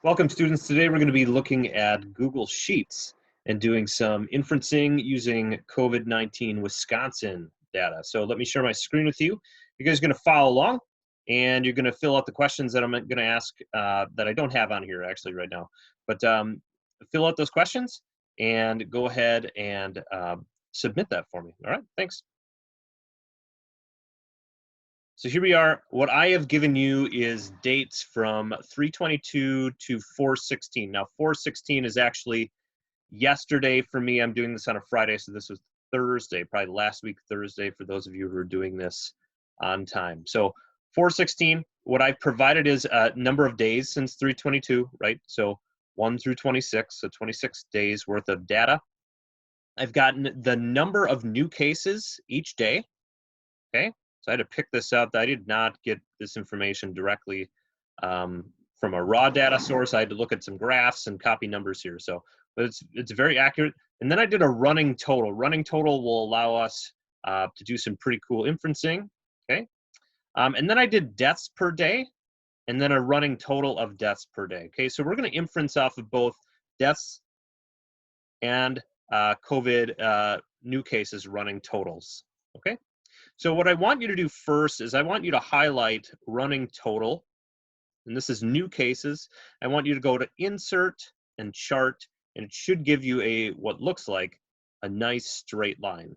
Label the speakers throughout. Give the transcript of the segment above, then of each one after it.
Speaker 1: Welcome, students. Today we're going to be looking at Google Sheets and doing some inferencing using COVID-19 Wisconsin data. So let me share my screen with you. You guys are going to follow along, and you're going to fill out the questions that I'm going to ask that I don't have on here actually right now. But fill out those questions and go ahead and submit that for me. All right, thanks. So here we are. What I have given you is dates from 3/22 to 4/16. Now 4/16 is actually yesterday for me. I'm doing this on a Friday, so this was Thursday, probably last week Thursday for those of you who are doing this on time. So 4/16, what I've provided is a number of days since 3/22, right? So 1 through 26, so 26 days worth of data. I've gotten the number of new cases each day, okay? So I had to pick this up. I did not get this information directly from a raw data source. I had to look at some graphs and copy numbers here. So, but it's very accurate. And then I did a running total. Running total will allow us to do some pretty cool inferencing, okay? And then I did deaths per day, and then a running total of deaths per day, okay? So we're gonna inference off of both deaths and COVID new cases running totals, okay? So what I want you to do first is I want you to highlight running total, and this is new cases. I want you to go to insert and chart, and it should give you what looks like a nice straight line.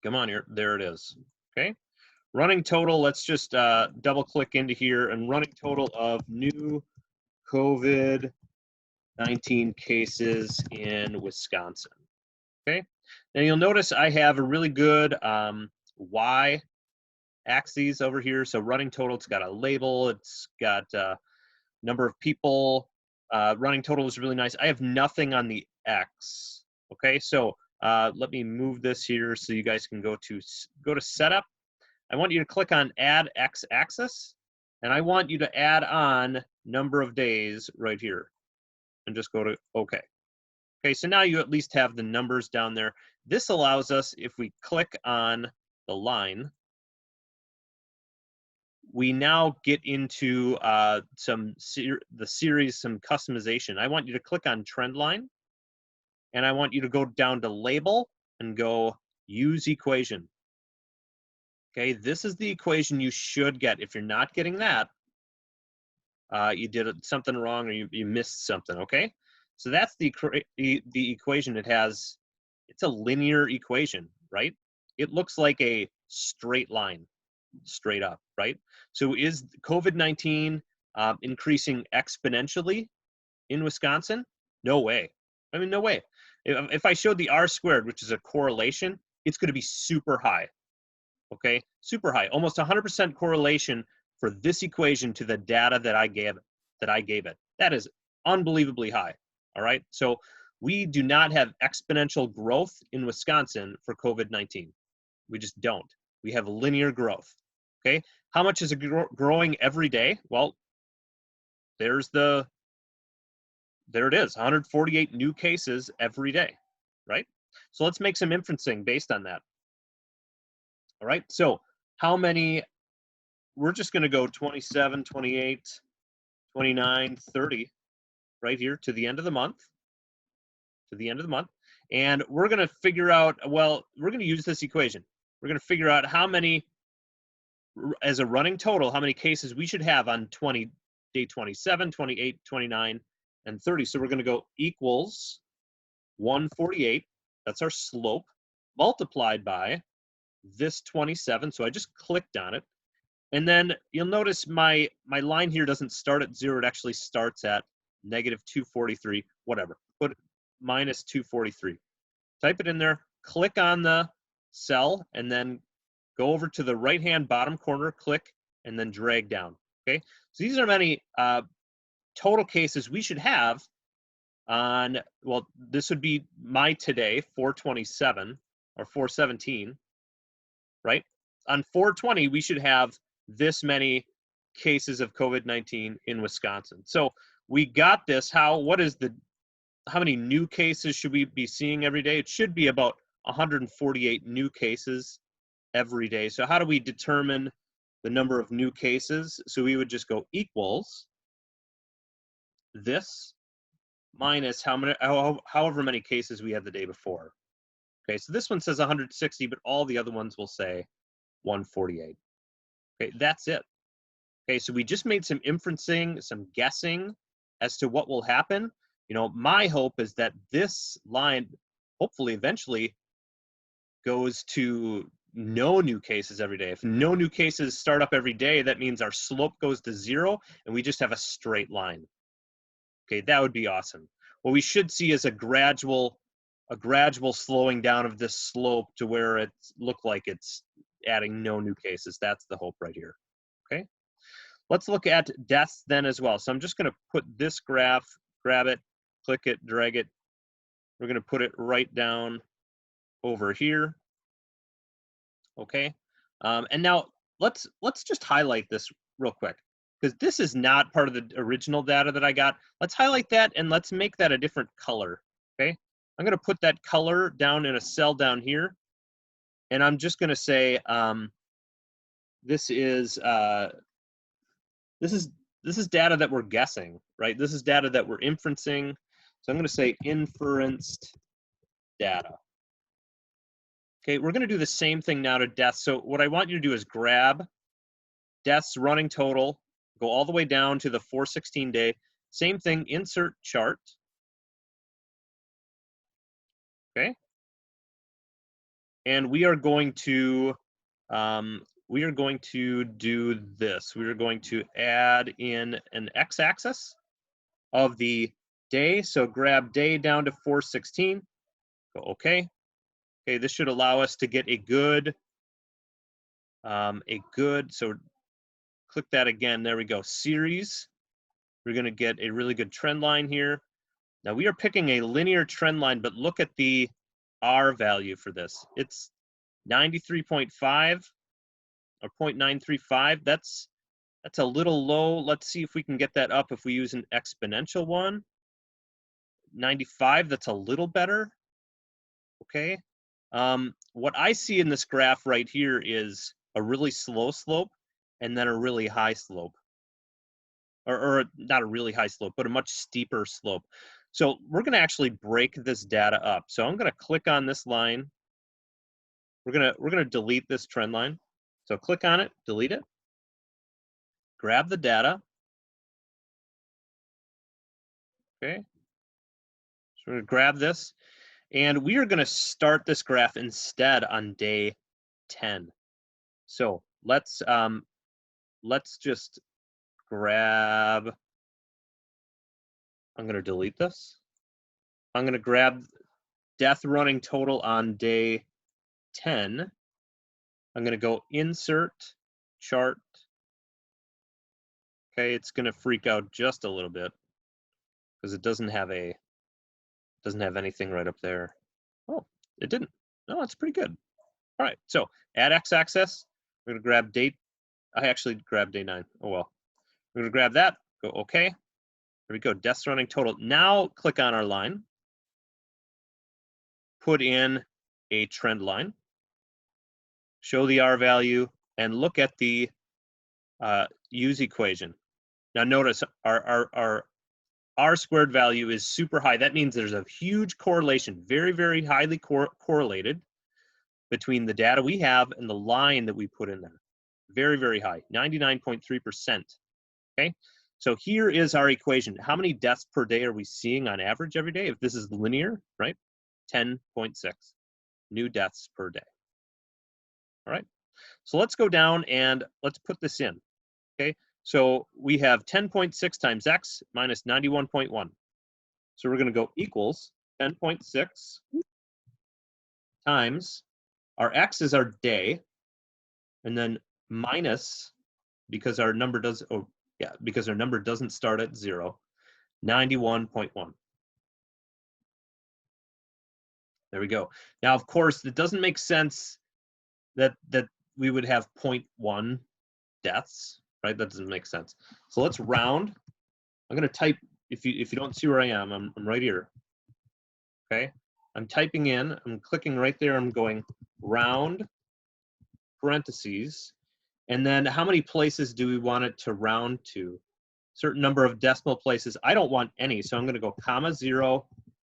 Speaker 1: Come on here, there it is, okay? Running total, let's just double click into here, and running total of new COVID-19 cases in Wisconsin, okay? Now you'll notice I have a really good Y axes over here. So running total, it's got a label, it's got number of people. Running total is really nice. I have nothing on the X. Okay, so let me move this here so you guys can go to setup. I want you to click on add X axis, and I want you to add on number of days right here, and just go to OK. Okay, so now you at least have the numbers down there. This allows us, if we click on the line, we now get into the series, some customization. I want you to click on trend line, and I want you to go down to label and go use equation. Okay, this is the equation you should get. If you're not getting that, you did something wrong or you missed something, okay? So that's the equation. It's a linear equation, right? It looks like a straight line, straight up, right? So is COVID-19 increasing exponentially in Wisconsin? No way. I mean, no way. If I showed the R squared, which is a correlation, it's going to be super high, okay? Super high, almost 100% correlation for this equation to the data that I gave it. That is unbelievably high, all right? So we do not have exponential growth in Wisconsin for COVID-19. We just don't. We have linear growth, okay? How much is it growing every day? Well, there it is, 148 new cases every day, right? So let's make some inferencing based on that. All right, so how many, we're just gonna go 27, 28, 29, 30, right here to the end of the month, and we're gonna figure out, well, we're gonna use this equation. We're gonna figure out how many, as a running total, how many cases we should have on day 27, 28, 29, and 30. So we're gonna go equals 148, that's our slope, multiplied by this 27, so I just clicked on it. And then you'll notice my line here doesn't start at 0, it actually starts at -243, whatever. Put minus 243. Type it in there, click on the cell, and then go over to the right-hand bottom corner, click, and then drag down, okay? So these are many total cases we should have on, well, this would be my today, 4/27 or 4/17, right? On 4/20, we should have this many cases of COVID-19 in Wisconsin. So we got this. How many new cases should we be seeing every day? It should be about 148 new cases every day. So how do we determine the number of new cases? So we would just go equals this minus however many cases we had the day before. Okay, so this one says 160, but all the other ones will say 148. Okay, that's it. Okay, so we just made some inferencing, some guessing as to what will happen. You know, my hope is that this line hopefully eventually goes to no new cases every day. If no new cases start up every day, that means our slope goes to 0 and we just have a straight line. Okay, that would be awesome. What we should see is a gradual slowing down of this slope to where it look like it's adding no new cases. That's the hope right here. Okay, let's look at deaths then as well. So I'm just going to put this graph, grab it, click it, drag it. We're going to put it right down over here. Okay, and now let's just highlight this real quick, because this is not part of the original data that I got. Let's highlight that and let's make that a different color. Okay, I'm going to put that color down in a cell down here, and I'm just going to say this is data that we're guessing, right? This is data that we're inferencing. So I'm going to say inferenced data. Okay, we're going to do the same thing now to deaths. So what I want you to do is grab deaths running total, go all the way down to the 416 day. Same thing, insert chart. Okay. And we are going to do this. We are going to add in an x-axis of the day. So grab day down to 416. Go okay. Okay, this should allow us to get a good, so click that again. There we go. Series. We're going to get a really good trend line here. Now we are picking a linear trend line, but look at the R value for this. It's 93.5 or 0.935. That's a little low. Let's see if we can get that up if we use an exponential one. 95, that's a little better. Okay. What I see in this graph right here is a really slow slope and then a really high slope. Or not a really high slope, but a much steeper slope. So we're going to actually break this data up. So I'm going to click on this line. We're going to delete this trend line. So click on it, delete it. Grab the data. Okay. So we're going to grab this, and we are going to start this graph instead on day 10. So let's just grab. I'm going to delete this. I'm going to grab death running total on day 10. I'm going to go insert chart. Okay, it's going to freak out just a little bit because it doesn't have anything right up there. Oh, it didn't. No, it's pretty good. All right, so add x-axis. We're going to grab date. I actually grabbed day 9. Oh well. We're going to grab that. Go okay. There we go. Deaths running total. Now click on our line. Put in a trend line. Show the R value and look at the use equation. Now notice our R squared value is super high. That means there's a huge correlation, very, very highly correlated between the data we have and the line that we put in there. Very, very high, 99.3%. Okay, so here is our equation. How many deaths per day are we seeing on average every day? If this is linear, right? 10.6 new deaths per day. All right, so let's go down and let's put this in. Okay, so we have 10.6 times x minus 91.1. So we're going to go equals 10.6 times our x is our day, and then minus, because our number doesn't start at 0, 91.1. There we go. Now, of course, it doesn't make sense that we would have 0.1 deaths, right? That doesn't make sense. So let's round. I'm going to type, if you don't see where I am, I'm right here. Okay, I'm typing in, I'm clicking right there, I'm going round, parentheses, and then how many places do we want it to round to? certain number of decimal places. I don't want any, so I'm going to go comma 0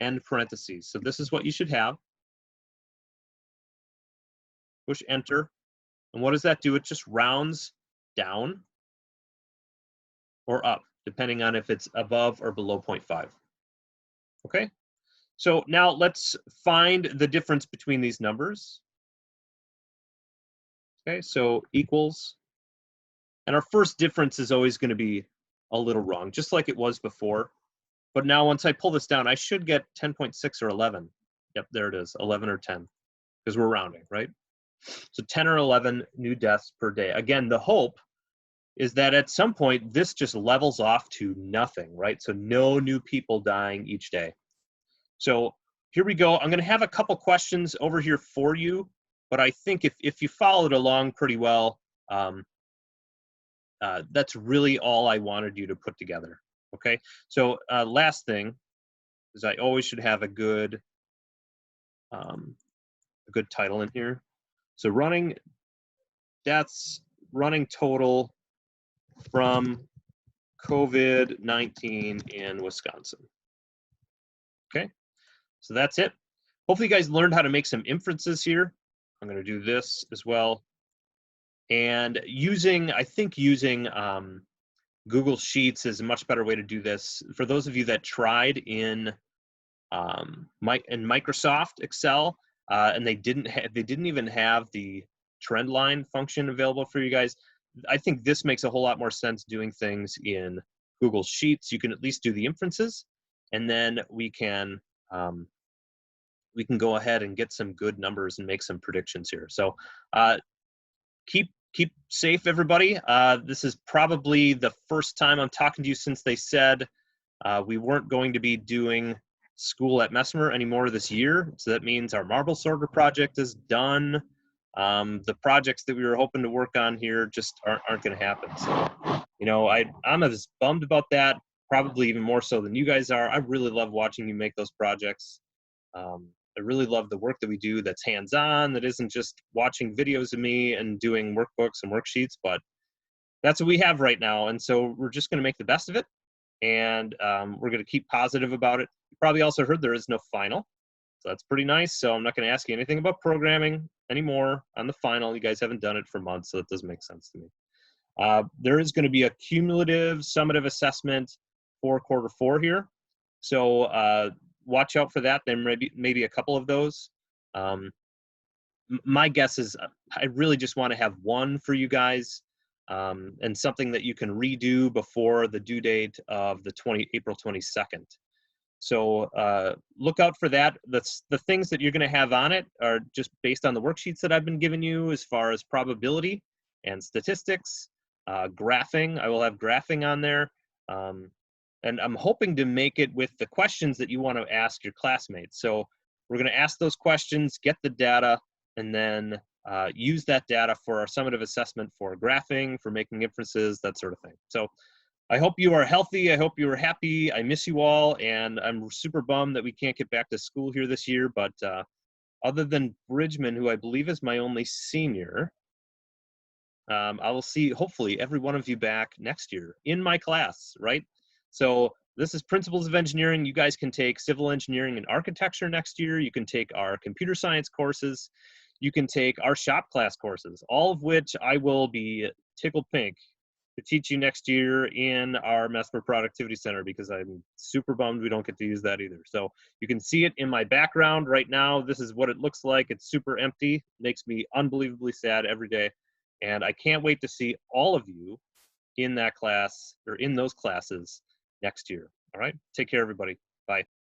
Speaker 1: end parentheses. So this is what you should have. Push enter. And what does that do? It just rounds down or up, depending on if it's above or below 0.5. Okay, so now let's find the difference between these numbers. Okay, so equals, and our first difference is always going to be a little wrong, just like it was before. But now once I pull this down, I should get 10.6 or 11. Yep, there it is, 11 or 10, because we're rounding, right? So 10 or 11 new deaths per day. Again, the hope is that at some point this just levels off to nothing, right? So no new people dying each day. So here we go. I'm going to have a couple questions over here for you, but I think if you followed along pretty well, that's really all I wanted you to put together. Okay. So last thing is I always should have a good title in here. So running deaths, running total from COVID-19 in Wisconsin. Okay, so that's it. Hopefully you guys learned how to make some inferences here. I'm going to do this as well. And I think using Google Sheets is a much better way to do this. For those of you that tried in Microsoft Excel, and they didn't even have the trend line function available for you guys, I think this makes a whole lot more sense doing things in Google Sheets. You can at least do the inferences, and then we can go ahead and get some good numbers and make some predictions here. So keep safe, everybody. This is probably the first time I'm talking to you since they said we weren't going to be doing school at Messemer anymore this year. So that means our marble sorter project is done. The projects that we were hoping to work on here just aren't going to happen. So, you know, I'm as bummed about that, probably even more so than you guys are. I really love watching you make those projects. I really love the work that we do that's hands-on, that isn't just watching videos of me and doing workbooks and worksheets, but that's what we have right now. And so we're just going to make the best of it, and we're going to keep positive about it. You probably also heard there is no final, so that's pretty nice. So I'm not going to ask you anything about programming anymore on the final. You guys haven't done it for months, so that doesn't make sense to me. There is going to be a cumulative summative assessment for quarter 4 here. So watch out for that. There may be a couple of those. My guess is I really just want to have one for you guys, and something that you can redo before the due date of the April 22nd. So look out for that. The things that you're going to have on it are just based on the worksheets that I've been giving you as far as probability and statistics, graphing. I will have graphing on there. And I'm hoping to make it with the questions that you want to ask your classmates. So we're going to ask those questions, get the data, and then use that data for our summative assessment for graphing, for making inferences, that sort of thing. So I hope you are healthy. I hope you are happy. I miss you all, and I'm super bummed that we can't get back to school here this year. But other than Bridgman, who I believe is my only senior, I will see hopefully every one of you back next year in my class, right? So this is Principles of Engineering. You guys can take Civil Engineering and Architecture next year. You can take our Computer Science courses. You can take our shop class courses, all of which I will be tickled pink to teach you next year in our Messemer Productivity Center, because I'm super bummed we don't get to use that either. So you can see it in my background right now. This is what it looks like. It's super empty. Makes me unbelievably sad every day. And I can't wait to see all of you in that class, or in those classes, next year. All right, take care, everybody. Bye.